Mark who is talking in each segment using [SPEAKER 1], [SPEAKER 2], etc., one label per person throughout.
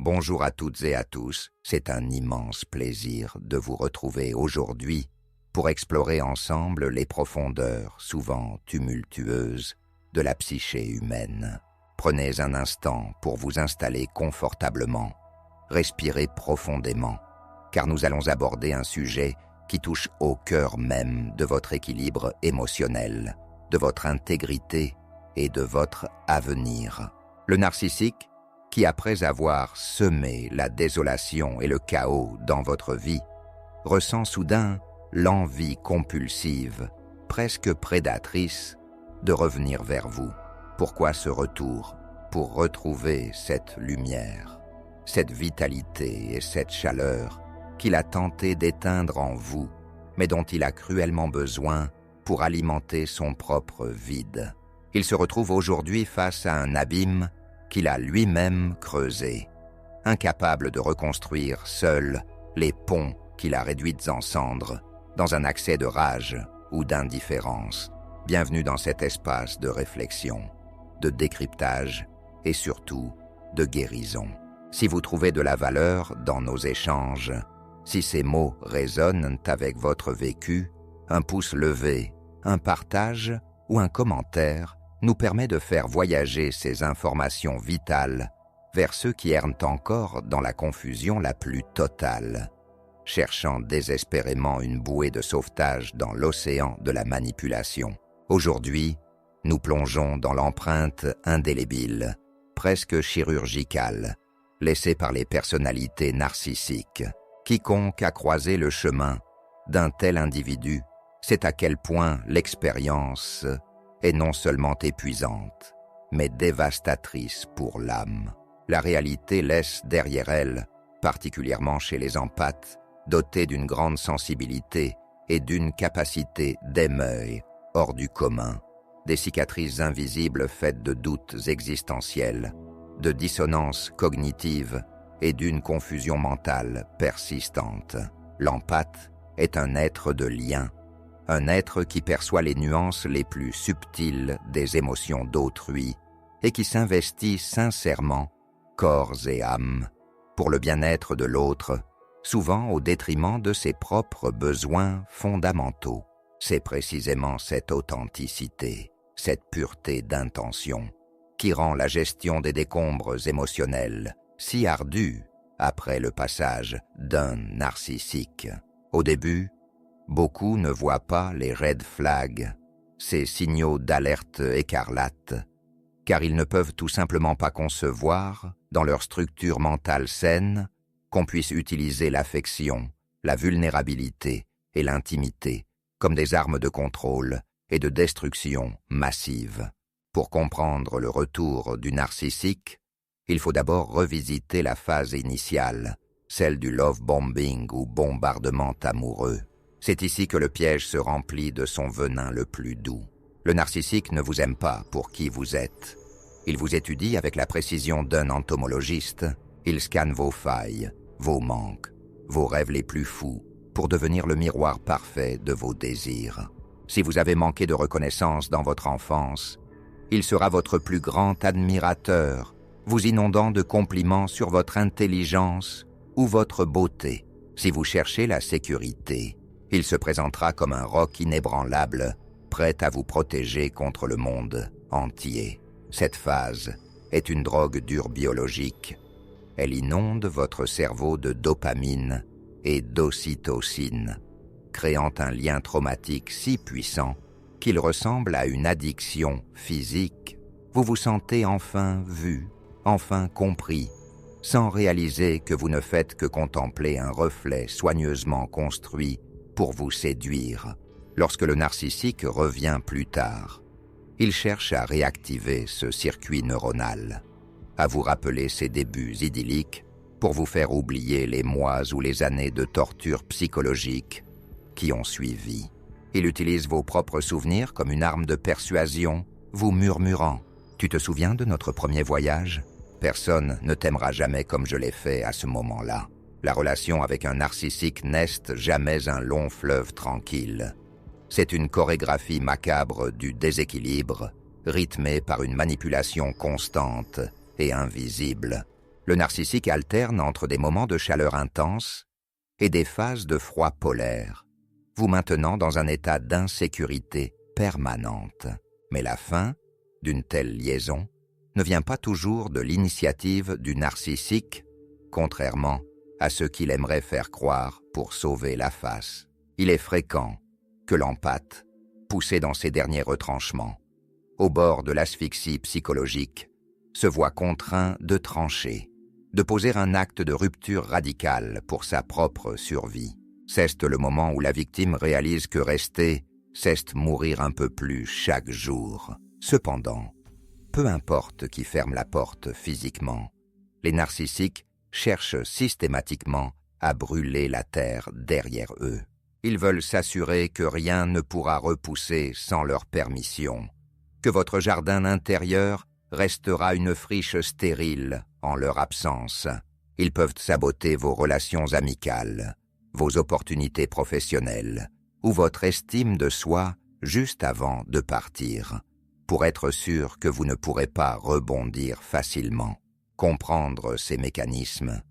[SPEAKER 1] Bonjour à toutes et à tous, c'est un immense plaisir de vous retrouver aujourd'hui pour explorer ensemble les profondeurs, souvent tumultueuses, de la psyché humaine. Prenez un instant pour vous installer confortablement, respirez profondément, car nous allons aborder un sujet qui touche au cœur même de votre équilibre émotionnel, de votre intégrité et de votre avenir. Le narcissique, qui après avoir semé la désolation et le chaos dans votre vie, ressent soudain l'envie compulsive, presque prédatrice, de revenir vers vous. Pourquoi ce retour? Pour retrouver cette lumière, cette vitalité et cette chaleur qu'il a tenté d'éteindre en vous, mais dont il a cruellement besoin pour alimenter son propre vide. Il se retrouve aujourd'hui face à un abîme qu'il a lui-même creusé, incapable de reconstruire seul les ponts qu'il a réduits en cendres, dans un accès de rage ou d'indifférence. Bienvenue dans cet espace de réflexion, de décryptage et surtout de guérison. Si vous trouvez de la valeur dans nos échanges, si ces mots résonnent avec votre vécu, un pouce levé, un partage ou un commentaire nous permet de faire voyager ces informations vitales vers ceux qui errent encore dans la confusion la plus totale, cherchant désespérément une bouée de sauvetage dans l'océan de la manipulation. Aujourd'hui, nous plongeons dans l'empreinte indélébile, presque chirurgicale, laissée par les personnalités narcissiques. Quiconque a croisé le chemin d'un tel individu sait à quel point l'expérience est non seulement épuisante, mais dévastatrice pour l'âme. La réalité laisse derrière elle, particulièrement chez les empathes, dotés d'une grande sensibilité et d'une capacité d'émeuil hors du commun, des cicatrices invisibles faites de doutes existentiels, de dissonances cognitives et d'une confusion mentale persistante. L'empathe est un être de lien, un être qui perçoit les nuances les plus subtiles des émotions d'autrui et qui s'investit sincèrement, corps et âme, pour le bien-être de l'autre, souvent au détriment de ses propres besoins fondamentaux. C'est précisément cette authenticité, cette pureté d'intention, qui rend la gestion des décombres émotionnels si ardue après le passage d'un narcissique. Au début, beaucoup ne voient pas les red flags, ces signaux d'alerte écarlate, car ils ne peuvent tout simplement pas concevoir, dans leur structure mentale saine, qu'on puisse utiliser l'affection, la vulnérabilité et l'intimité comme des armes de contrôle et de destruction massive. Pour comprendre le retour du narcissique, il faut d'abord revisiter la phase initiale, celle du love bombing ou bombardement amoureux. C'est ici que le piège se remplit de son venin le plus doux. Le narcissique ne vous aime pas pour qui vous êtes. Il vous étudie avec la précision d'un entomologiste. Il scanne vos failles, vos manques, vos rêves les plus fous, pour devenir le miroir parfait de vos désirs. Si vous avez manqué de reconnaissance dans votre enfance, il sera votre plus grand admirateur, vous inondant de compliments sur votre intelligence ou votre beauté. Si vous cherchez la sécurité, il se présentera comme un roc inébranlable, prêt à vous protéger contre le monde entier. Cette phase est une drogue dure biologique. Elle inonde votre cerveau de dopamine et d'ocytocine, créant un lien traumatique si puissant qu'il ressemble à une addiction physique. Vous vous sentez enfin vu, enfin compris, sans réaliser que vous ne faites que contempler un reflet soigneusement construit pour vous séduire. Lorsque le narcissique revient plus tard, il cherche à réactiver ce circuit neuronal, à vous rappeler ses débuts idylliques pour vous faire oublier les mois ou les années de torture psychologique qui ont suivi. Il utilise vos propres souvenirs comme une arme de persuasion, vous murmurant « Tu te souviens de notre premier voyage ? Personne ne t'aimera jamais comme je l'ai fait à ce moment-là. » La relation avec un narcissique n'est jamais un long fleuve tranquille. C'est une chorégraphie macabre du déséquilibre, rythmée par une manipulation constante et invisible. Le narcissique alterne entre des moments de chaleur intense et des phases de froid polaire, vous maintenant dans un état d'insécurité permanente. Mais la fin d'une telle liaison ne vient pas toujours de l'initiative du narcissique, contrairement à ce qu'il aimerait faire croire pour sauver la face. Il est fréquent que l'empathe, poussé dans ses derniers retranchements, au bord de l'asphyxie psychologique, se voit contraint de trancher, de poser un acte de rupture radicale pour sa propre survie. C'est le moment où la victime réalise que rester, c'est mourir un peu plus chaque jour. Cependant, peu importe qui ferme la porte physiquement, les narcissiques cherchent systématiquement à brûler la terre derrière eux. Ils veulent s'assurer que rien ne pourra repousser sans leur permission, que votre jardin intérieur restera une friche stérile en leur absence. Ils peuvent saboter vos relations amicales, vos opportunités professionnelles ou votre estime de soi juste avant de partir, pour être sûr que vous ne pourrez pas rebondir facilement. Comprendre ces mécanismes,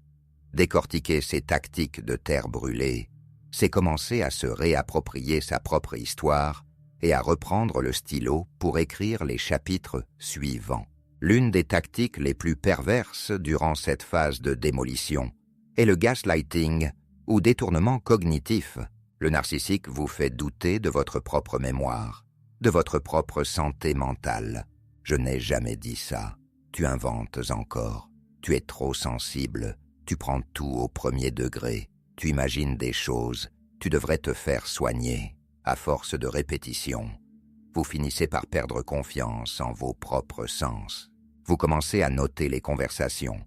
[SPEAKER 1] décortiquer ces tactiques de terre brûlée, c'est commencer à se réapproprier sa propre histoire et à reprendre le stylo pour écrire les chapitres suivants. L'une des tactiques les plus perverses durant cette phase de démolition est le gaslighting ou détournement cognitif. Le narcissique vous fait douter de votre propre mémoire, de votre propre santé mentale. Je n'ai jamais dit ça. Tu inventes encore. Tu es trop sensible. Tu prends tout au premier degré. Tu imagines des choses. Tu devrais te faire soigner. À force de répétition, vous finissez par perdre confiance en vos propres sens. Vous commencez à noter les conversations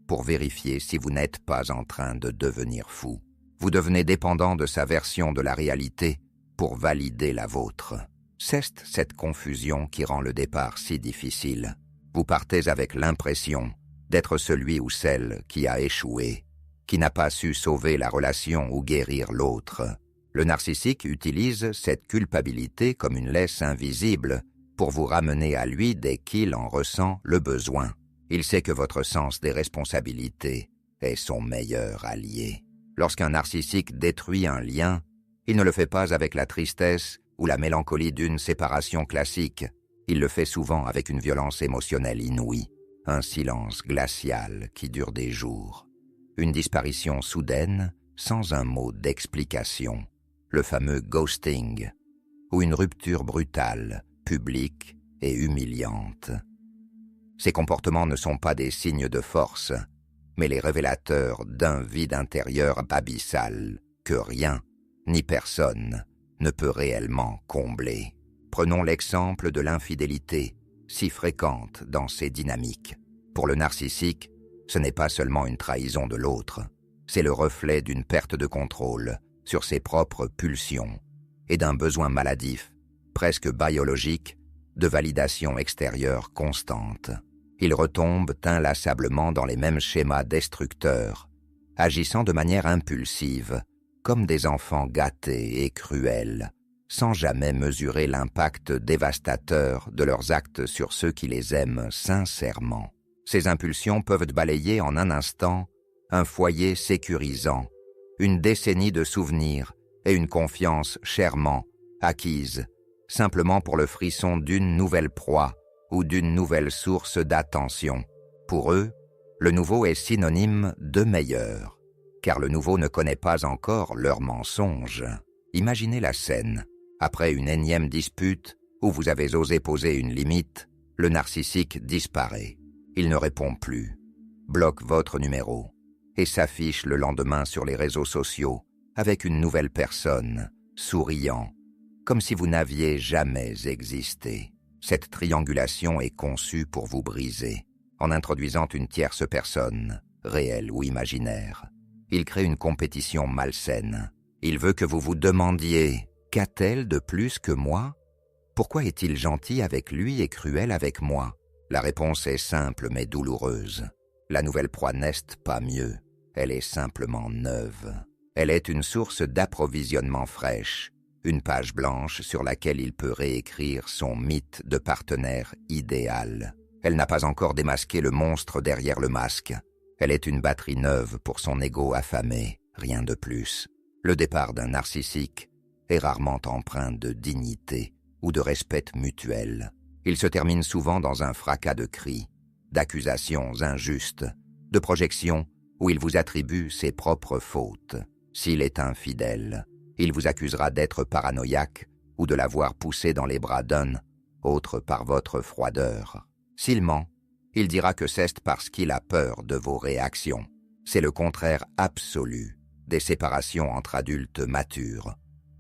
[SPEAKER 1] pour vérifier si vous n'êtes pas en train de devenir fou. Vous devenez dépendant de sa version de la réalité pour valider la vôtre. C'est cette confusion qui rend le départ si difficile. Vous partez avec l'impression d'être celui ou celle qui a échoué, qui n'a pas su sauver la relation ou guérir l'autre. Le narcissique utilise cette culpabilité comme une laisse invisible pour vous ramener à lui dès qu'il en ressent le besoin. Il sait que votre sens des responsabilités est son meilleur allié. Lorsqu'un narcissique détruit un lien, il ne le fait pas avec la tristesse ou la mélancolie d'une séparation classique. Il le fait souvent avec une violence émotionnelle inouïe, un silence glacial qui dure des jours, une disparition soudaine sans un mot d'explication, le fameux ghosting, ou une rupture brutale, publique et humiliante. Ces comportements ne sont pas des signes de force, mais les révélateurs d'un vide intérieur abyssal que rien, ni personne, ne peut réellement combler. Prenons l'exemple de l'infidélité, si fréquente dans ces dynamiques. Pour le narcissique, ce n'est pas seulement une trahison de l'autre, c'est le reflet d'une perte de contrôle sur ses propres pulsions et d'un besoin maladif, presque biologique, de validation extérieure constante. Ils retombent inlassablement dans les mêmes schémas destructeurs, agissant de manière impulsive, comme des enfants gâtés et cruels, sans jamais mesurer l'impact dévastateur de leurs actes sur ceux qui les aiment sincèrement. Ces impulsions peuvent balayer en un instant un foyer sécurisant, une décennie de souvenirs et une confiance chèrement acquise, simplement pour le frisson d'une nouvelle proie ou d'une nouvelle source d'attention. Pour eux, le nouveau est synonyme de meilleur, car le nouveau ne connaît pas encore leurs mensonges. Imaginez la scène. Après une énième dispute où vous avez osé poser une limite, le narcissique disparaît. Il ne répond plus, bloque votre numéro et s'affiche le lendemain sur les réseaux sociaux avec une nouvelle personne, souriant, comme si vous n'aviez jamais existé. Cette triangulation est conçue pour vous briser, en introduisant une tierce personne, réelle ou imaginaire. Il crée une compétition malsaine. Il veut que vous vous demandiez « Qu'a-t-elle de plus que moi ? Pourquoi est-il gentil avec lui et cruel avec moi ?» La réponse est simple mais douloureuse. La nouvelle proie n'est pas mieux, elle est simplement neuve. Elle est une source d'approvisionnement fraîche, une page blanche sur laquelle il peut réécrire son mythe de partenaire idéal. Elle n'a pas encore démasqué le monstre derrière le masque. Elle est une batterie neuve pour son ego affamé, rien de plus. Le départ d'un narcissique est rarement empreint de dignité ou de respect mutuel. Il se termine souvent dans un fracas de cris, d'accusations injustes, de projections où il vous attribue ses propres fautes. S'il est infidèle, il vous accusera d'être paranoïaque ou de l'avoir poussé dans les bras d'un autre par votre froideur. S'il ment, il dira que c'est parce qu'il a peur de vos réactions. C'est le contraire absolu des séparations entre adultes matures,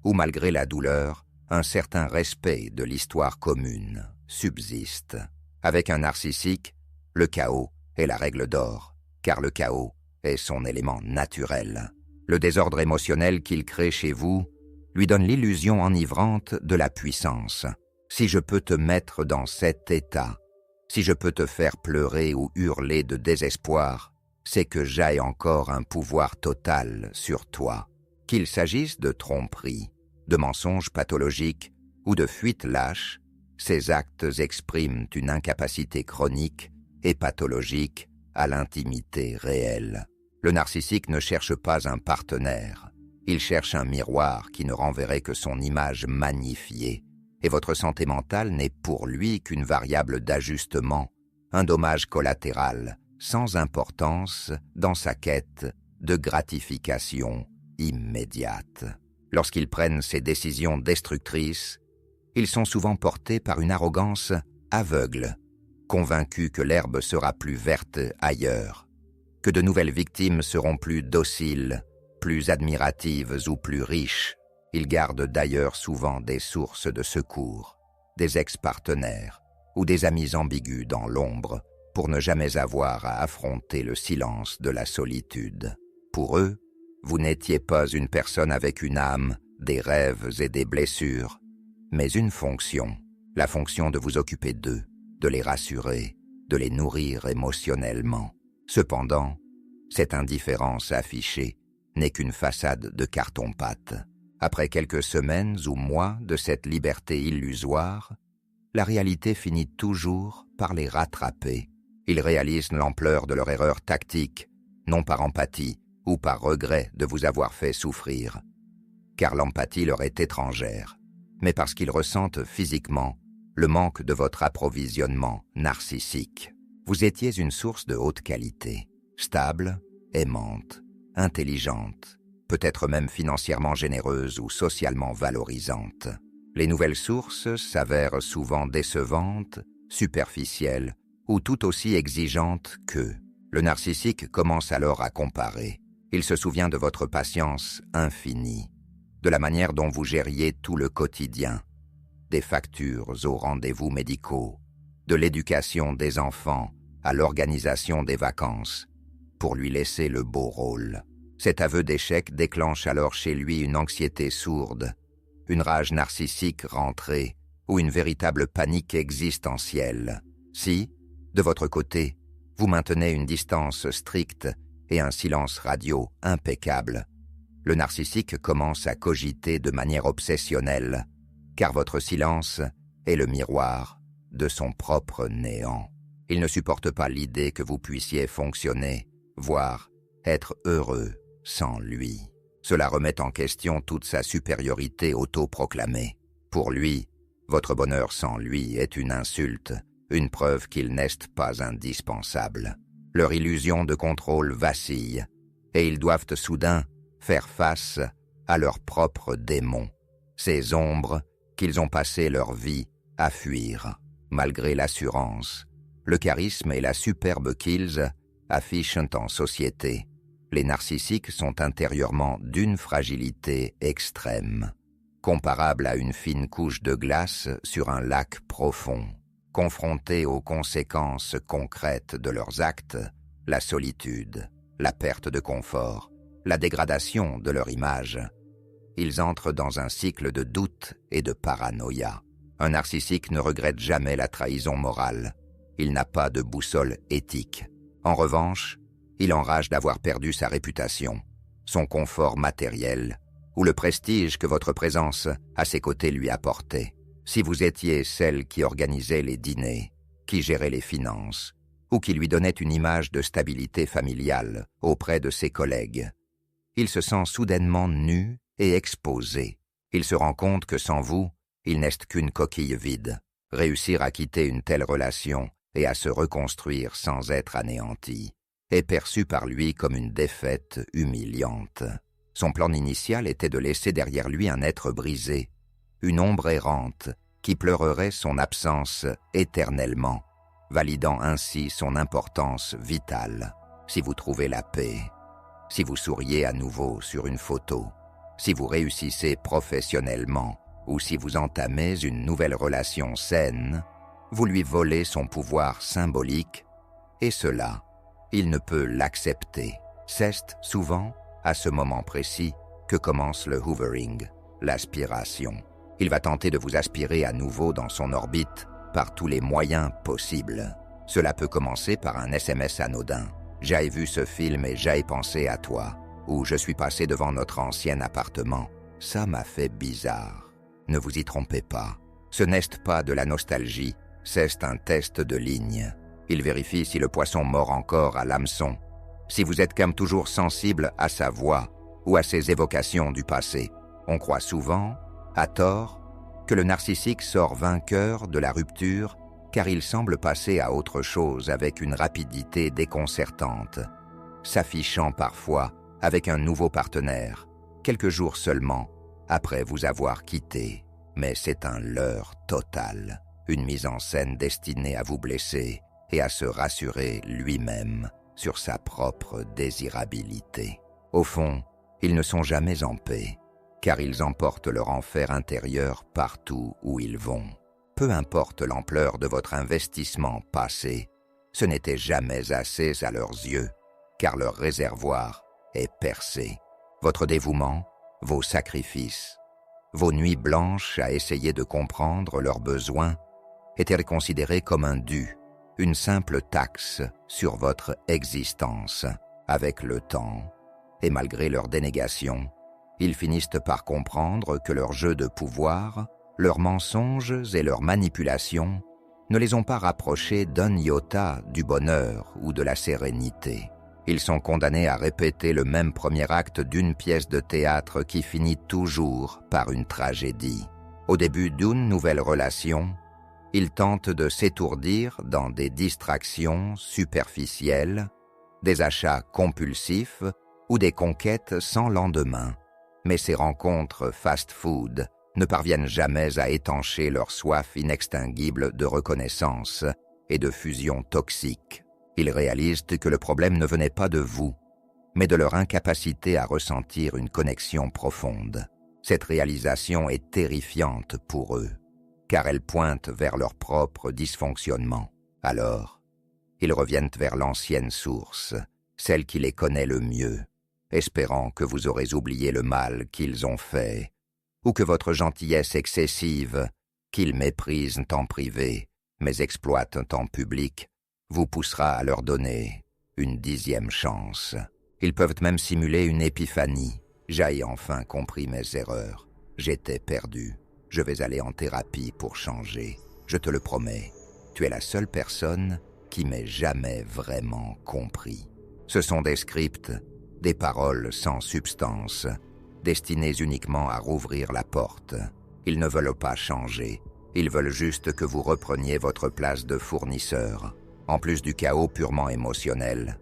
[SPEAKER 1] où malgré la douleur, un certain respect de l'histoire commune subsiste. Avec un narcissique, le chaos est la règle d'or, car le chaos est son élément naturel. Le désordre émotionnel qu'il crée chez vous lui donne l'illusion enivrante de la puissance. Si je peux te mettre dans cet état, si je peux te faire pleurer ou hurler de désespoir, c'est que j'ai encore un pouvoir total sur toi. Qu'il s'agisse de tromperie, de mensonges pathologiques ou de fuites lâches, ces actes expriment une incapacité chronique et pathologique à l'intimité réelle. Le narcissique ne cherche pas un partenaire, il cherche un miroir qui ne renverrait que son image magnifiée, et votre santé mentale n'est pour lui qu'une variable d'ajustement, un dommage collatéral, sans importance dans sa quête de gratification immédiate. Lorsqu'ils prennent ces décisions destructrices, ils sont souvent portés par une arrogance aveugle, convaincus que l'herbe sera plus verte ailleurs, que de nouvelles victimes seront plus dociles, plus admiratives ou plus riches. Ils gardent d'ailleurs souvent des sources de secours, des ex-partenaires ou des amis ambigus dans l'ombre pour ne jamais avoir à affronter le silence de la solitude. Pour eux, vous n'étiez pas une personne avec une âme, des rêves et des blessures, mais une fonction, la fonction de vous occuper d'eux, de les rassurer, de les nourrir émotionnellement. Cependant, cette indifférence affichée n'est qu'une façade de carton-pâte. Après quelques semaines ou mois de cette liberté illusoire, la réalité finit toujours par les rattraper. Ils réalisent l'ampleur de leur erreur tactique, non par empathie ou par regret de vous avoir fait souffrir, car l'empathie leur est étrangère, mais parce qu'ils ressentent physiquement le manque de votre approvisionnement narcissique. Vous étiez une source de haute qualité, stable, aimante, intelligente, peut-être même financièrement généreuse ou socialement valorisante. Les nouvelles sources s'avèrent souvent décevantes, superficielles ou tout aussi exigeantes qu'eux. Le narcissique commence alors à comparer. Il se souvient de votre patience infinie, de la manière dont vous gériez tout le quotidien, des factures aux rendez-vous médicaux, de l'éducation des enfants à l'organisation des vacances, pour lui laisser le beau rôle. Cet aveu d'échec déclenche alors chez lui une anxiété sourde, une rage narcissique rentrée ou une véritable panique existentielle. Si, de votre côté, vous maintenez une distance stricte et un silence radio impeccable, le narcissique commence à cogiter de manière obsessionnelle, car votre silence est le miroir de son propre néant. Il ne supporte pas l'idée que vous puissiez fonctionner, voire être heureux sans lui. Cela remet en question toute sa supériorité autoproclamée. Pour lui, votre bonheur sans lui est une insulte, une preuve qu'il n'est pas indispensable. Leur illusion de contrôle vacille, et ils doivent soudain faire face à leurs propres démons, ces ombres qu'ils ont passé leur vie à fuir. Malgré l'assurance, le charisme et la superbe qu'ils affichent en société, les narcissiques sont intérieurement d'une fragilité extrême, comparable à une fine couche de glace sur un lac profond. Confrontés aux conséquences concrètes de leurs actes, la solitude, la perte de confort, la dégradation de leur image, ils entrent dans un cycle de doute et de paranoïa. Un narcissique ne regrette jamais la trahison morale. Il n'a pas de boussole éthique. En revanche, il enrage d'avoir perdu sa réputation, son confort matériel ou le prestige que votre présence à ses côtés lui apportait. Si vous étiez celle qui organisait les dîners, qui gérait les finances, ou qui lui donnait une image de stabilité familiale auprès de ses collègues. Il se sent soudainement nu et exposé. Il se rend compte que sans vous, il n'est qu'une coquille vide. Réussir à quitter une telle relation et à se reconstruire sans être anéanti est perçu par lui comme une défaite humiliante. Son plan initial était de laisser derrière lui un être brisé, une ombre errante qui pleurerait son absence éternellement, validant ainsi son importance vitale. Si vous trouvez la paix, si vous souriez à nouveau sur une photo, si vous réussissez professionnellement ou si vous entamez une nouvelle relation saine, vous lui volez son pouvoir symbolique et cela, il ne peut l'accepter. C'est souvent à ce moment précis que commence le hoovering, l'aspiration. Il va tenter de vous aspirer à nouveau dans son orbite par tous les moyens possibles. Cela peut commencer par un SMS anodin. « J'ai vu ce film et j'ai pensé à toi » ou « Je suis passé devant notre ancien appartement. Ça m'a fait bizarre. » Ne vous y trompez pas. Ce n'est pas de la nostalgie, c'est un test de ligne. Il vérifie si le poisson mord encore à l'hameçon, si vous êtes comme toujours sensible à sa voix ou à ses évocations du passé. On croit souvent, à tort, que le narcissique sort vainqueur de la rupture car il semble passer à autre chose avec une rapidité déconcertante, s'affichant parfois avec un nouveau partenaire, quelques jours seulement après vous avoir quitté. Mais c'est un leurre total, une mise en scène destinée à vous blesser et à se rassurer lui-même sur sa propre désirabilité. Au fond, ils ne sont jamais en paix, car ils emportent leur enfer intérieur partout où ils vont. Peu importe l'ampleur de votre investissement passé, ce n'était jamais assez à leurs yeux, car leur réservoir est percé. Votre dévouement, vos sacrifices, vos nuits blanches à essayer de comprendre leurs besoins étaient considérés comme un dû, une simple taxe sur votre existence. Avec le temps, et malgré leur dénégation, ils finissent par comprendre que leur jeu de pouvoir, leurs mensonges et leurs manipulations ne les ont pas rapprochés d'un iota du bonheur ou de la sérénité. Ils sont condamnés à répéter le même premier acte d'une pièce de théâtre qui finit toujours par une tragédie. Au début d'une nouvelle relation, ils tentent de s'étourdir dans des distractions superficielles, des achats compulsifs ou des conquêtes sans lendemain. Mais ces rencontres fast-food ne parviennent jamais à étancher leur soif inextinguible de reconnaissance et de fusion toxique. Ils réalisent que le problème ne venait pas de vous, mais de leur incapacité à ressentir une connexion profonde. Cette réalisation est terrifiante pour eux, car elle pointe vers leur propre dysfonctionnement. Alors, ils reviennent vers l'ancienne source, celle qui les connaît le mieux, espérant que vous aurez oublié le mal qu'ils ont fait, ou que votre gentillesse excessive, qu'ils méprisent en privé, mais exploitent en public, vous poussera à leur donner une 10e chance. Ils peuvent même simuler une épiphanie. J'ai enfin compris mes erreurs. J'étais perdu. Je vais aller en thérapie pour changer. Je te le promets. Tu es la seule personne qui m'ait jamais vraiment compris. Ce sont des scripts, des paroles sans substance, destinées uniquement à rouvrir la porte. Ils ne veulent pas changer. Ils veulent juste que vous repreniez votre place de fournisseur. En plus du chaos purement émotionnel,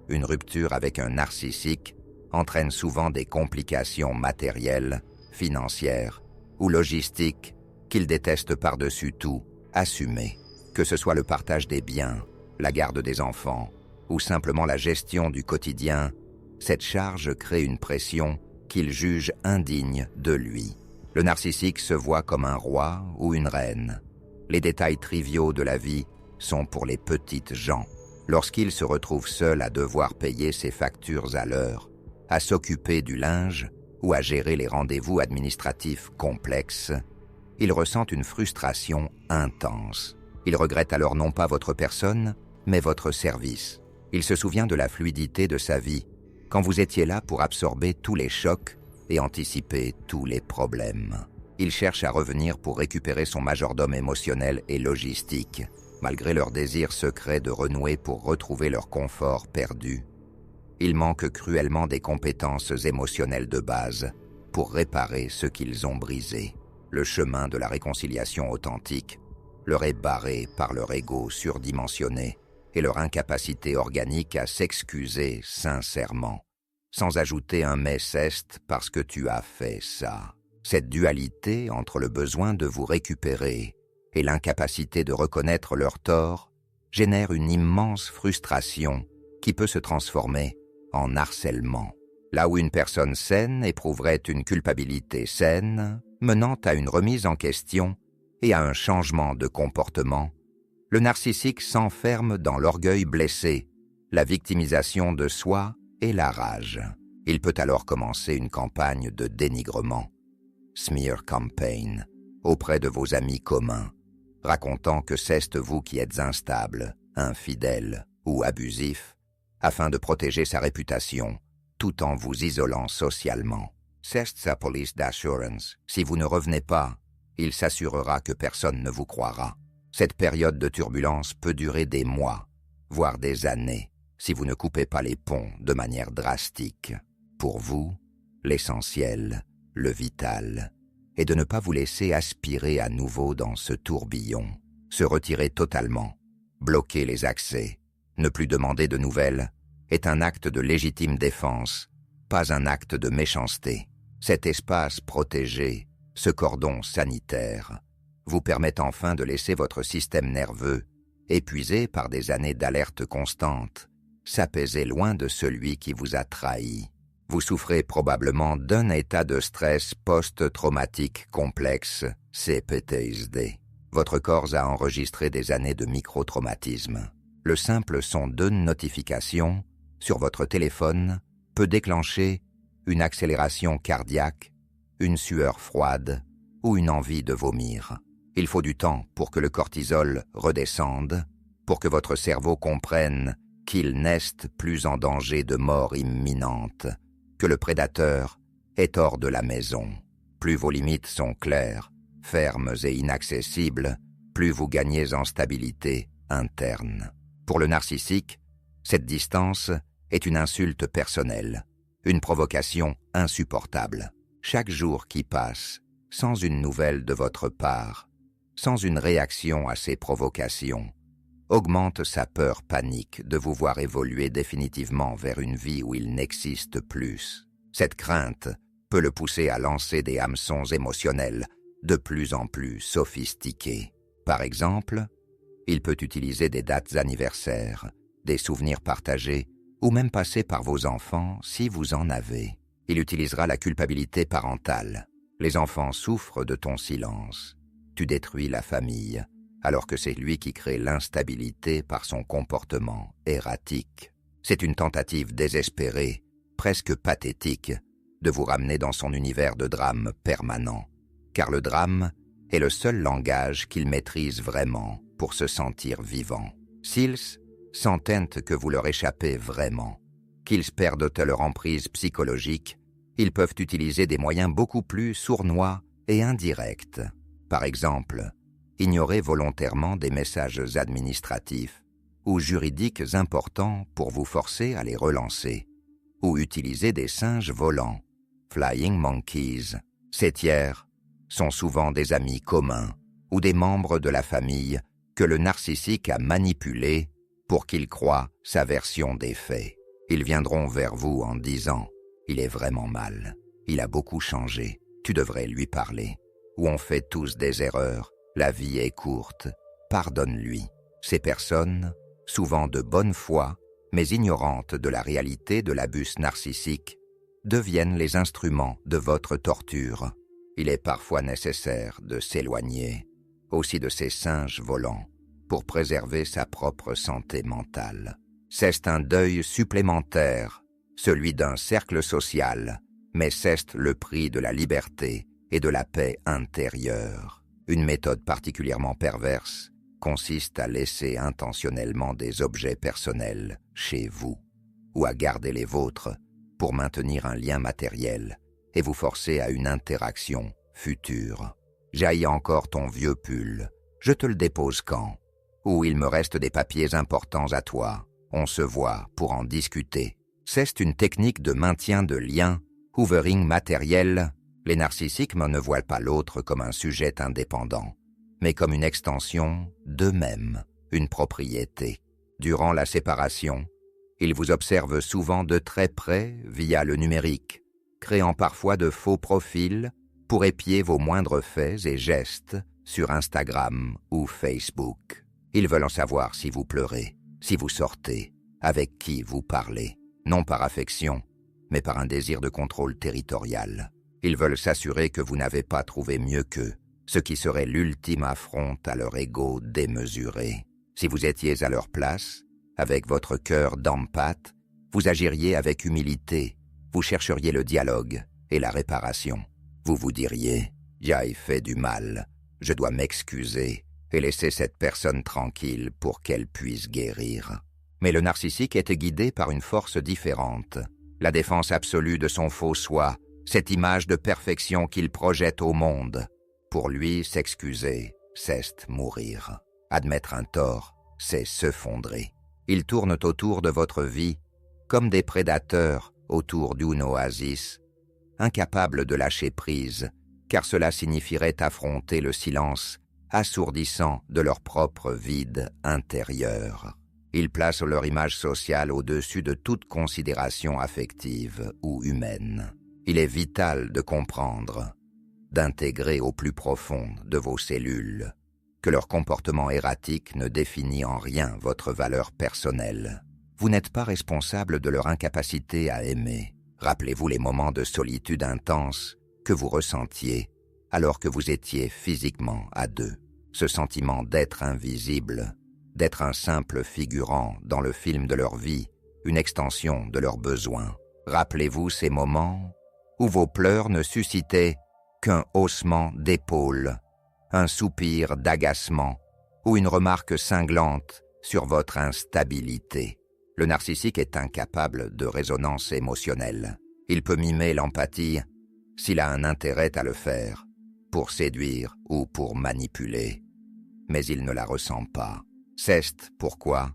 [SPEAKER 1] une rupture avec un narcissique entraîne souvent des complications matérielles, financières ou logistiques qu'ils détestent par-dessus tout assumer. Que ce soit le partage des biens, la garde des enfants ou simplement la gestion du quotidien, cette charge crée une pression qu'il juge indigne de lui. Le narcissique se voit comme un roi ou une reine. Les détails triviaux de la vie sont pour les petites gens. Lorsqu'il se retrouve seul à devoir payer ses factures à l'heure, à s'occuper du linge ou à gérer les rendez-vous administratifs complexes, il ressent une frustration intense. Il regrette alors non pas votre personne, mais votre service. Il se souvient de la fluidité de sa vie, quand vous étiez là pour absorber tous les chocs et anticiper tous les problèmes. Il cherche à revenir pour récupérer son majordome émotionnel et logistique, malgré leur désir secret de renouer pour retrouver leur confort perdu. Ils manquent cruellement des compétences émotionnelles de base pour réparer ce qu'ils ont brisé. Le chemin de la réconciliation authentique leur est barré par leur ego surdimensionné et leur incapacité organique à s'excuser sincèrement, sans ajouter un « mais ceste parce que tu as fait ça ». Cette dualité entre le besoin de vous récupérer et l'incapacité de reconnaître leur tort génère une immense frustration qui peut se transformer en harcèlement. Là où une personne saine éprouverait une culpabilité saine, menant à une remise en question et à un changement de comportement, le narcissique s'enferme dans l'orgueil blessé, la victimisation de soi et la rage. Il peut alors commencer une campagne de dénigrement, smear campaign, auprès de vos amis communs, racontant que c'est vous qui êtes instable, infidèle ou abusif, afin de protéger sa réputation, tout en vous isolant socialement. C'est sa police d'assurance. Si vous ne revenez pas, il s'assurera que personne ne vous croira. Cette période de turbulence peut durer des mois, voire des années, si vous ne coupez pas les ponts de manière drastique. Pour vous, l'essentiel, le vital, est de ne pas vous laisser aspirer à nouveau dans ce tourbillon, se retirer totalement, bloquer les accès, ne plus demander de nouvelles, est un acte de légitime défense, pas un acte de méchanceté. Cet espace protégé, ce cordon sanitaire, vous permet enfin de laisser votre système nerveux, épuisé par des années d'alerte constante, s'apaiser loin de celui qui vous a trahi. Vous souffrez probablement d'un état de stress post-traumatique complexe, CPTSD. Votre corps a enregistré des années de micro-traumatisme. Le simple son d'une notification sur votre téléphone peut déclencher une accélération cardiaque, une sueur froide ou une envie de vomir. Il faut du temps pour que le cortisol redescende, pour que votre cerveau comprenne qu'il n'est plus en danger de mort imminente, que le prédateur est hors de la maison. Plus vos limites sont claires, fermes et inaccessibles, plus vous gagnez en stabilité interne. Pour le narcissique, cette distance est une insulte personnelle, une provocation insupportable. Chaque jour qui passe, sans une nouvelle de votre part, sans une réaction à ces provocations, augmente sa peur panique de vous voir évoluer définitivement vers une vie où il n'existe plus. Cette crainte peut le pousser à lancer des hameçons émotionnels de plus en plus sophistiqués. Par exemple, il peut utiliser des dates anniversaires, des souvenirs partagés, ou même passer par vos enfants si vous en avez. Il utilisera la culpabilité parentale. Les enfants souffrent de ton silence. Tu détruis la famille, alors que c'est lui qui crée l'instabilité par son comportement erratique. C'est une tentative désespérée, presque pathétique, de vous ramener dans son univers de drame permanent, car le drame est le seul langage qu'il maîtrise vraiment pour se sentir vivant. S'ils sentent que vous leur échappez vraiment, qu'ils perdent leur emprise psychologique, ils peuvent utiliser des moyens beaucoup plus sournois et indirects. Par exemple, ignorer volontairement des messages administratifs ou juridiques importants pour vous forcer à les relancer, ou utiliser des singes volants, flying monkeys. Ces tiers sont souvent des amis communs ou des membres de la famille que le narcissique a manipulés pour qu'il croie sa version des faits. Ils viendront vers vous en disant « Il est vraiment mal, il a beaucoup changé, tu devrais lui parler » ou « On fait tous des erreurs, la vie est courte, pardonne-lui ». Ces personnes, souvent de bonne foi, mais ignorantes de la réalité de l'abus narcissique, deviennent les instruments de votre torture. Il est parfois nécessaire de s'éloigner aussi de ces singes volants pour préserver sa propre santé mentale. C'est un deuil supplémentaire, celui d'un cercle social, mais c'est le prix de la liberté et de la paix intérieure. Une méthode particulièrement perverse consiste à laisser intentionnellement des objets personnels chez vous, ou à garder les vôtres pour maintenir un lien matériel et vous forcer à une interaction future. J'haïs encore ton vieux pull, je te le dépose quand? ou il me reste des papiers importants à toi. On se voit pour en discuter. C'est une technique de maintien de lien, hoovering matériel. Les narcissiques ne voient pas l'autre comme un sujet indépendant, mais comme une extension d'eux-mêmes, une propriété. Durant la séparation, ils vous observent souvent de très près via le numérique, créant parfois de faux profils pour épier vos moindres faits et gestes sur Instagram ou Facebook. Ils veulent en savoir si vous pleurez, si vous sortez, avec qui vous parlez, non par affection, mais par un désir de contrôle territorial. Ils veulent s'assurer que vous n'avez pas trouvé mieux qu'eux, ce qui serait l'ultime affront à leur ego démesuré. Si vous étiez à leur place, avec votre cœur d'empathe, vous agiriez avec humilité, vous chercheriez le dialogue et la réparation. Vous vous diriez « J'ai fait du mal, je dois m'excuser et laisser cette personne tranquille pour qu'elle puisse guérir. » Mais le narcissique est guidé par une force différente, la défense absolue de son faux soi, cette image de perfection qu'il projette au monde. Pour lui, s'excuser, c'est mourir. Admettre un tort, c'est s'effondrer. Ils tournent autour de votre vie comme des prédateurs autour d'une oasis, incapables de lâcher prise, car cela signifierait affronter le silence assourdissant de leur propre vide intérieur. Ils placent leur image sociale au-dessus de toute considération affective ou humaine. Il est vital de comprendre, d'intégrer au plus profond de vos cellules, que leur comportement erratique ne définit en rien votre valeur personnelle. Vous n'êtes pas responsable de leur incapacité à aimer. Rappelez-vous les moments de solitude intense que vous ressentiez alors que vous étiez physiquement à deux. Ce sentiment d'être invisible, d'être un simple figurant dans le film de leur vie, une extension de leurs besoins. Rappelez-vous ces moments où vos pleurs ne suscitaient qu'un haussement d'épaule, un soupir d'agacement ou une remarque cinglante sur votre instabilité. Le narcissique est incapable de résonance émotionnelle. Il peut mimer l'empathie s'il a un intérêt à le faire, pour séduire ou pour manipuler, mais il ne la ressent pas. C'est pourquoi,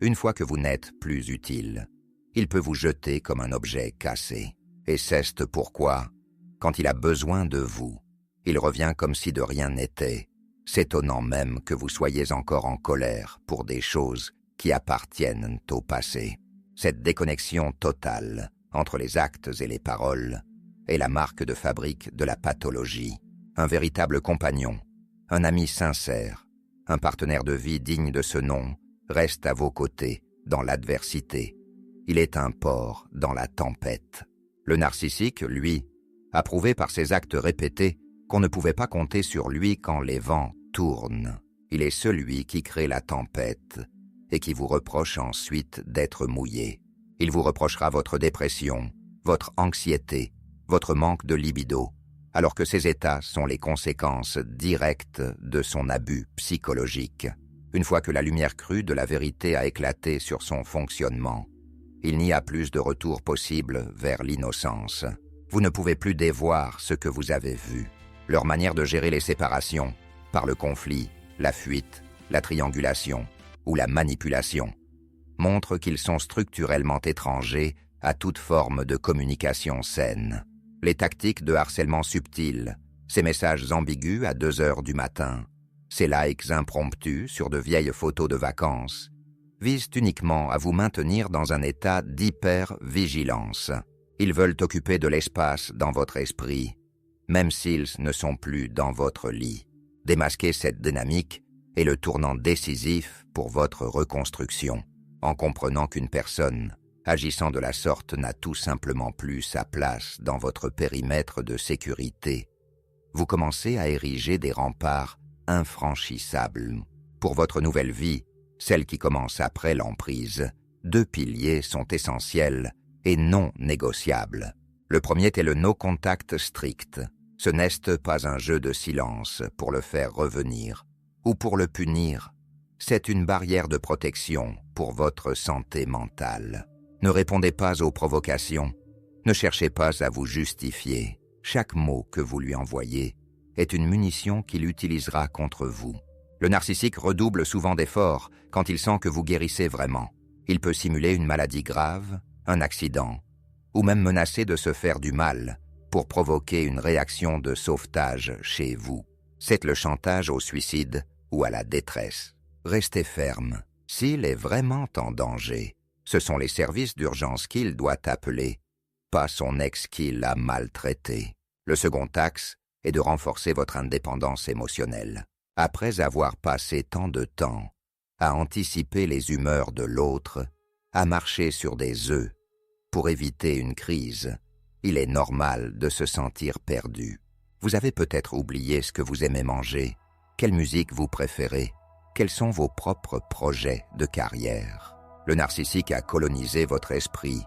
[SPEAKER 1] une fois que vous n'êtes plus utile, il peut vous jeter comme un objet cassé. Et c'est pourquoi, quand il a besoin de vous, il revient comme si de rien n'était, s'étonnant même que vous soyez encore en colère pour des choses qui appartiennent au passé. Cette déconnexion totale entre les actes et les paroles est la marque de fabrique de la pathologie. Un véritable compagnon, un ami sincère, un partenaire de vie digne de ce nom reste à vos côtés dans l'adversité. Il est un port dans la tempête. Le narcissique, lui, a prouvé par ses actes répétés qu'on ne pouvait pas compter sur lui quand les vents tournent. Il est celui qui crée la tempête et qui vous reproche ensuite d'être mouillé. Il vous reprochera votre dépression, votre anxiété, votre manque de libido, alors que ces états sont les conséquences directes de son abus psychologique. Une fois que la lumière crue de la vérité a éclaté sur son fonctionnement, il n'y a plus de retour possible vers l'innocence. Vous ne pouvez plus dévoir ce que vous avez vu. Leur manière de gérer les séparations, par le conflit, la fuite, la triangulation ou la manipulation, montre qu'ils sont structurellement étrangers à toute forme de communication saine. Les tactiques de harcèlement subtil, ces messages ambigus à 2 heures du matin, ces likes impromptus sur de vieilles photos de vacances, visent uniquement à vous maintenir dans un état d'hyper-vigilance. Ils veulent occuper de l'espace dans votre esprit, même s'ils ne sont plus dans votre lit. Démasquer cette dynamique est le tournant décisif pour votre reconstruction, en comprenant qu'une personne agissant de la sorte n'a tout simplement plus sa place dans votre périmètre de sécurité. Vous commencez à ériger des remparts infranchissables. Pour votre nouvelle vie, celle qui commence après l'emprise, 2 piliers sont essentiels et non négociables. Le premier est le no-contact strict. Ce n'est pas un jeu de silence pour le faire revenir ou pour le punir. C'est une barrière de protection pour votre santé mentale. Ne répondez pas aux provocations. Ne cherchez pas à vous justifier. Chaque mot que vous lui envoyez est une munition qu'il utilisera contre vous. Le narcissique redouble souvent d'efforts quand il sent que vous guérissez vraiment. Il peut simuler une maladie grave, un accident, ou même menacer de se faire du mal pour provoquer une réaction de sauvetage chez vous. C'est le chantage au suicide ou à la détresse. Restez ferme. S'il est vraiment en danger, ce sont les services d'urgence qu'il doit appeler, pas son ex qui l'a maltraité. Le second axe est de renforcer votre indépendance émotionnelle. Après avoir passé tant de temps à anticiper les humeurs de l'autre, à marcher sur des œufs pour éviter une crise, il est normal de se sentir perdu. Vous avez peut-être oublié ce que vous aimez manger, quelle musique vous préférez, quels sont vos propres projets de carrière. Le narcissique a colonisé votre esprit,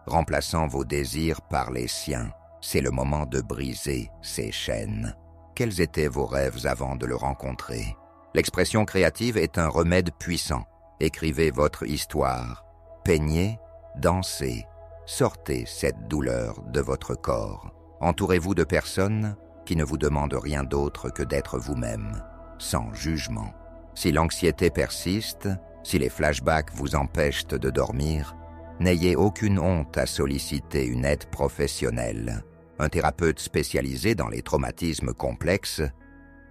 [SPEAKER 1] remplaçant vos désirs par les siens. C'est le moment de briser ces chaînes. Quels étaient vos rêves avant de le rencontrer? L'expression créative est un remède puissant. Écrivez votre histoire. Peignez, dansez. Sortez cette douleur de votre corps. Entourez-vous de personnes qui ne vous demandent rien d'autre que d'être vous-même, sans jugement. Si l'anxiété persiste, si les flashbacks vous empêchent de dormir, n'ayez aucune honte à solliciter une aide professionnelle. Un thérapeute spécialisé dans les traumatismes complexes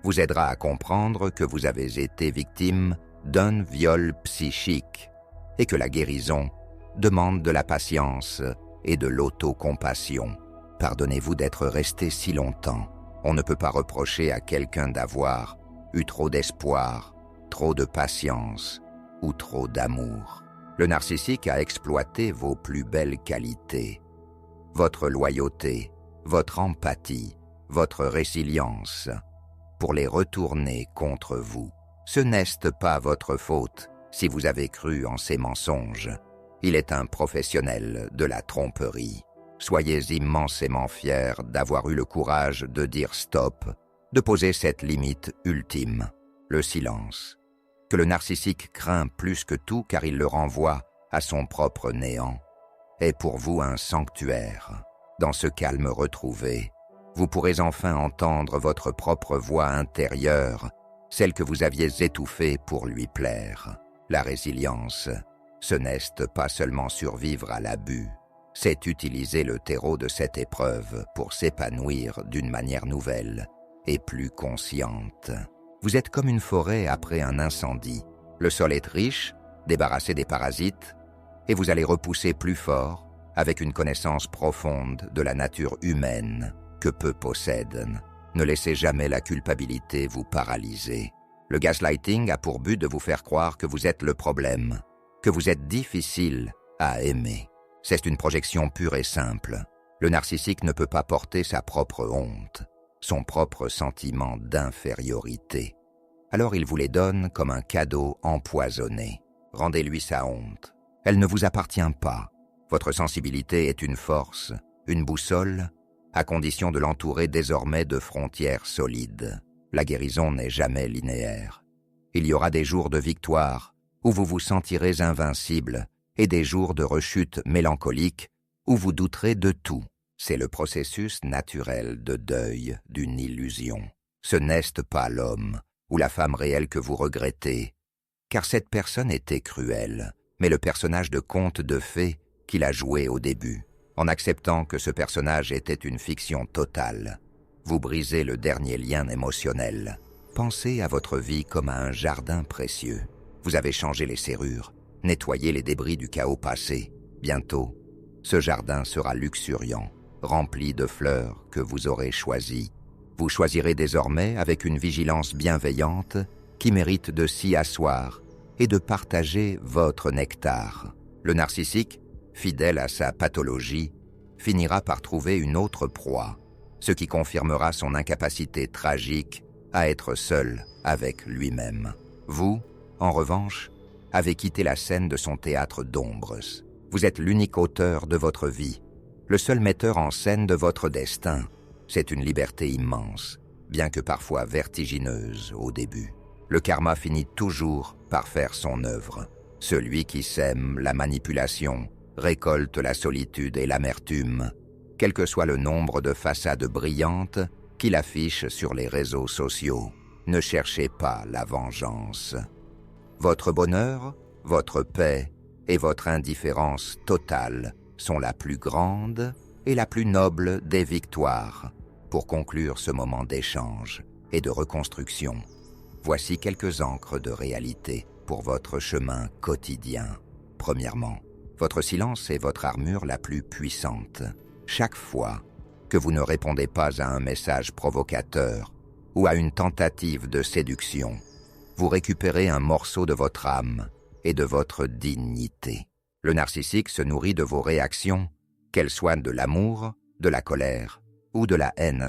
[SPEAKER 1] vous aidera à comprendre que vous avez été victime d'un viol psychique et que la guérison demande de la patience et de l'autocompassion. Pardonnez-vous d'être resté si longtemps. On ne peut pas reprocher à quelqu'un d'avoir eu trop d'espoir, trop de patience ou trop d'amour. Le narcissique a exploité vos plus belles qualités, votre loyauté, votre empathie, votre résilience, pour les retourner contre vous. Ce n'est pas votre faute si vous avez cru en ces mensonges. Il est un professionnel de la tromperie. Soyez immensément fiers d'avoir eu le courage de dire stop, de poser cette limite ultime, le silence, que le narcissique craint plus que tout car il le renvoie à son propre néant, est pour vous un sanctuaire. Dans ce calme retrouvé, vous pourrez enfin entendre votre propre voix intérieure, celle que vous aviez étouffée pour lui plaire. La résilience, ce n'est pas seulement survivre à l'abus, c'est utiliser le terreau de cette épreuve pour s'épanouir d'une manière nouvelle et plus consciente. Vous êtes comme une forêt après un incendie. Le sol est riche, débarrassé des parasites, et vous allez repousser plus fort avec une connaissance profonde de la nature humaine que peu possèdent. Ne laissez jamais la culpabilité vous paralyser. Le gaslighting a pour but de vous faire croire que vous êtes le problème, que vous êtes difficile à aimer. C'est une projection pure et simple. Le narcissique ne peut pas porter sa propre honte, son propre sentiment d'infériorité. Alors il vous les donne comme un cadeau empoisonné. Rendez-lui sa honte. Elle ne vous appartient pas. Votre sensibilité est une force, une boussole, à condition de l'entourer désormais de frontières solides. La guérison n'est jamais linéaire. Il y aura des jours de victoire où vous vous sentirez invincible et des jours de rechute mélancolique où vous douterez de tout. C'est le processus naturel de deuil d'une illusion. Ce n'est pas l'homme ou la femme réelle que vous regrettez, car cette personne était cruelle, mais le personnage de conte de fées qu'il a joué au début. En acceptant que ce personnage était une fiction totale, vous brisez le dernier lien émotionnel. Pensez à votre vie comme à un jardin précieux. Vous avez changé les serrures, nettoyé les débris du chaos passé. Bientôt, ce jardin sera luxuriant, rempli de fleurs que vous aurez choisies. Vous choisirez désormais avec une vigilance bienveillante qui mérite de s'y asseoir et de partager votre nectar. Le narcissique, fidèle à sa pathologie, finira par trouver une autre proie, ce qui confirmera son incapacité tragique à être seul avec lui-même. Vous, en revanche, avez quitté la scène de son théâtre d'ombres. Vous êtes l'unique auteur de votre vie, le seul metteur en scène de votre destin. C'est une liberté immense, bien que parfois vertigineuse au début. Le karma finit toujours par faire son œuvre. Celui qui sème la manipulation récolte la solitude et l'amertume, quel que soit le nombre de façades brillantes qu'il affiche sur les réseaux sociaux. Ne cherchez pas la vengeance. Votre bonheur, votre paix et votre indifférence totale sont la plus grande et la plus noble des victoires. Pour conclure ce moment d'échange et de reconstruction, voici quelques ancres de réalité pour votre chemin quotidien. Premièrement, votre silence est votre armure la plus puissante. Chaque fois que vous ne répondez pas à un message provocateur ou à une tentative de séduction, vous récupérez un morceau de votre âme et de votre dignité. Le narcissique se nourrit de vos réactions, qu'elles soient de l'amour, de la colère ou de la haine.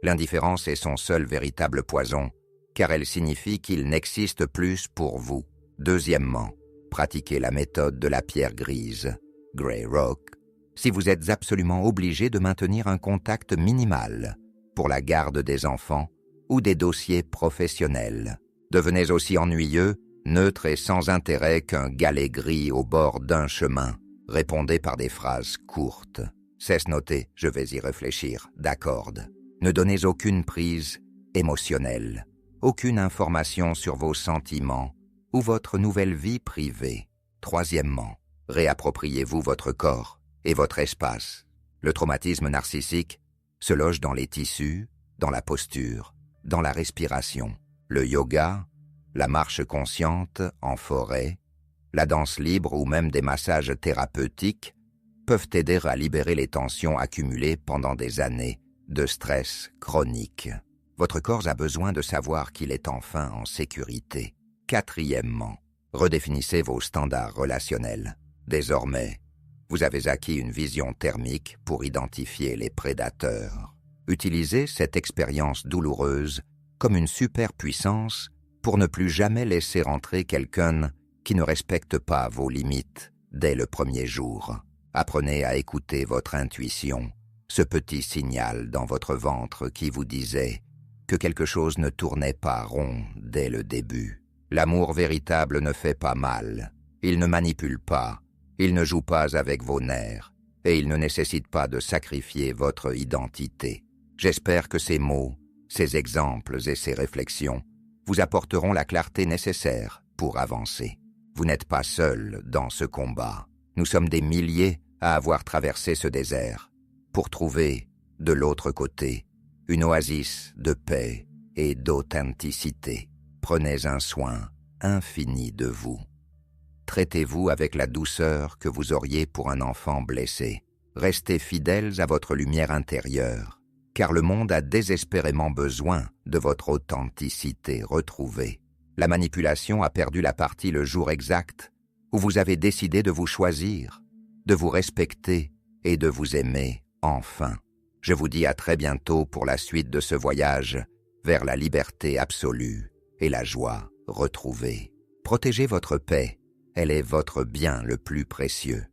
[SPEAKER 1] L'indifférence est son seul véritable poison, car elle signifie qu'il n'existe plus pour vous. Deuxièmement, pratiquez la méthode de la pierre grise, Grey Rock, si vous êtes absolument obligé de maintenir un contact minimal pour la garde des enfants ou des dossiers professionnels. Devenez aussi ennuyeux, neutre et sans intérêt qu'un galet gris au bord d'un chemin. Répondez par des phrases courtes. Cesse noter, je vais y réfléchir, d'accord. Ne donnez aucune prise émotionnelle, aucune information sur vos sentiments ou votre nouvelle vie privée. Troisièmement, réappropriez-vous votre corps et votre espace. Le traumatisme narcissique se loge dans les tissus, dans la posture, dans la respiration. Le yoga, la marche consciente en forêt, la danse libre ou même des massages thérapeutiques peuvent aider à libérer les tensions accumulées pendant des années de stress chronique. Votre corps a besoin de savoir qu'il est enfin en sécurité. Quatrièmement, redéfinissez vos standards relationnels. Désormais, vous avez acquis une vision thermique pour identifier les prédateurs. Utilisez cette expérience douloureuse comme une superpuissance pour ne plus jamais laisser entrer quelqu'un qui ne respecte pas vos limites dès le premier jour. Apprenez à écouter votre intuition, ce petit signal dans votre ventre qui vous disait que quelque chose ne tournait pas rond dès le début. L'amour véritable ne fait pas mal, il ne manipule pas, il ne joue pas avec vos nerfs et il ne nécessite pas de sacrifier votre identité. J'espère que ces mots, ces exemples et ces réflexions vous apporteront la clarté nécessaire pour avancer. Vous n'êtes pas seul dans ce combat. Nous sommes des milliers à avoir traversé ce désert pour trouver, de l'autre côté, une oasis de paix et d'authenticité. Prenez un soin infini de vous. Traitez-vous avec la douceur que vous auriez pour un enfant blessé. Restez fidèles à votre lumière intérieure, car le monde a désespérément besoin de votre authenticité retrouvée. La manipulation a perdu la partie le jour exact où vous avez décidé de vous choisir, de vous respecter et de vous aimer enfin. Je vous dis à très bientôt pour la suite de ce voyage vers la liberté absolue et la joie retrouvée. Protégez votre paix, elle est votre bien le plus précieux.